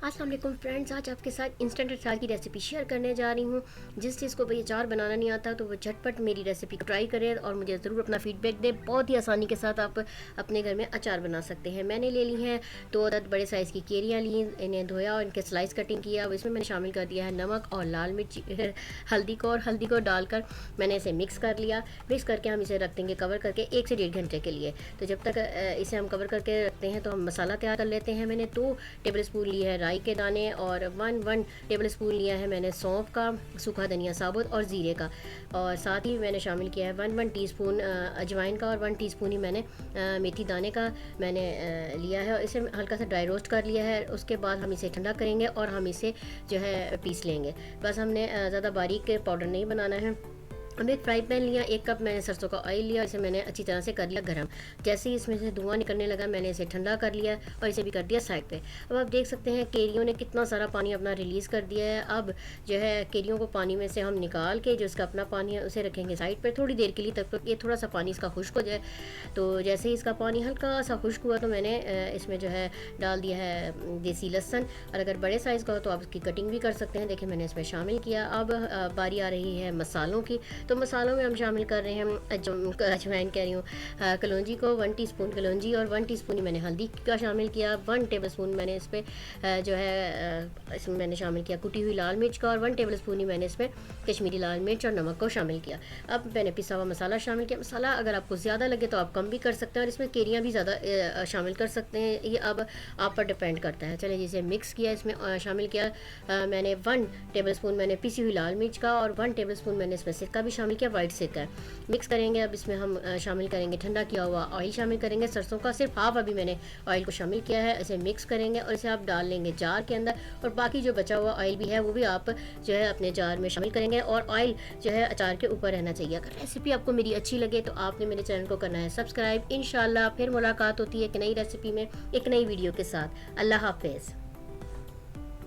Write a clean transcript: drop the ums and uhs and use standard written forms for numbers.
अस्सलाम वालेकुम फ्रेंड्स, आज आपके साथ इंस्टेंट अचार की रेसिपी शेयर करने जा रही हूँ। जिस चीज़ को भाई अचार बनाना नहीं आता तो वो झटपट मेरी रेसिपी को ट्राई करें और मुझे ज़रूर अपना फीडबैक दें। बहुत ही आसानी के साथ आप अपने घर में अचार बना सकते हैं। मैंने ले ली हैं 2 अदद बड़े साइज़ की केरियाँ ली, इन्हें धोया और इनके स्लाइस कटिंग किया। अब इसमें मैंने शामिल कर दिया है नमक और लाल मिर्च हल्दी को डालकर मैंने इसे मिक्स कर लिया। मिक्स करके हम इसे रख देंगे कवर करके 1 से 1.5 घंटे के लिए। तो जब तक इसे हम कवर करके रखते हैं तो हम मसाला तैयार कर लेते हैं। मैंने 2 टेबल स्पून लिए है राई के दाने और 1 टेबल स्पून लिया है मैंने सौंफ का, सूखा धनिया साबुत और ज़ीरे का, और साथ ही मैंने शामिल किया है 1 टीस्पून अजवाइन का और 1 टीस्पून ही मैंने मेथी दाने का मैंने लिया है और इसे हल्का सा ड्राई रोस्ट कर लिया है। उसके बाद हम इसे ठंडा करेंगे और हम इसे जो है पीस लेंगे। बस हमने ज़्यादा बारीक पाउडर नहीं बनाना है। अब एक फ्राई पैन लिया, 1 कप मैंने सरसों का ऑयल लिया, इसे मैंने अच्छी तरह से कर लिया गर्म। जैसे ही इसमें से धुआं निकलने लगा मैंने इसे ठंडा कर लिया और इसे भी कर दिया साइड पे। अब आप देख सकते हैं केरियों ने कितना सारा पानी अपना रिलीज़ कर दिया है। अब जो है केरियों को पानी में से हम निकाल के जो इसका अपना पानी है उसे रखेंगे साइड पर थोड़ी देर के लिए, तब तक ये थोड़ा सा पानी इसका खुश्क हो जाए। तो जैसे ही इसका पानी हल्का सा खुश्क हुआ तो मैंने इसमें जो है डाल दिया है देसी लहसुन, और अगर बड़े साइज़ का हो तो आप इसकी कटिंग भी कर सकते हैं। देखिए मैंने इसमें शामिल किया। अब बारी आ रही है मसालों की। तो मसालों में हम शामिल कर रहे हैं अजवाइन कह रही हूँ, कलौंजी को 1 टीस्पून कलौंजी और 1 टीस्पून ही मैंने हल्दी का शामिल किया। 1 टेबलस्पून मैंने इस पर जो है इसमें मैंने शामिल किया कुटी हुई लाल मिर्च का, और 1 टेबलस्पून ही मैंने इसमें कश्मीरी लाल मिर्च और नमक को शामिल किया। अब मैंने पिसा हुआ मसाला शामिल किया। मसाला अगर आपको ज़्यादा लगे तो आप कम भी कर सकते हैं और इसमें केरियाँ भी ज़्यादा शामिल कर सकते हैं, ये अब आप पर डिपेंड करता है। चलिए जिसे मिक्स किया, इसमें शामिल किया मैंने 1 टेबलस्पून मैंने पिसी हुई लाल मिर्च का और 1 टेबलस्पून मैंने इसमें सिरका भी शामिल किया, वाइट सिरका है। मिक्स करेंगे। अब इसमें हम शामिल करेंगे ठंडा किया हुआ ऑयल शामिल करेंगे, सरसों का सिर्फ हाफ अभी मैंने ऑयल को शामिल किया है। इसे मिक्स करेंगे और इसे आप डाल लेंगे जार के अंदर, और बाकी जो बचा हुआ ऑयल भी है वो भी आप जो है अपने जार में शामिल करेंगे, और ऑयल जो है अचार के ऊपर रहना चाहिए। अगर रेसिपी आपको मेरी अच्छी लगे तो आपने मेरे चैनल को करना है सब्सक्राइब। इंशाल्लाह फिर मुलाकात होती है एक नई रेसिपी में, एक नई वीडियो के साथ। अल्लाह हाफिज़।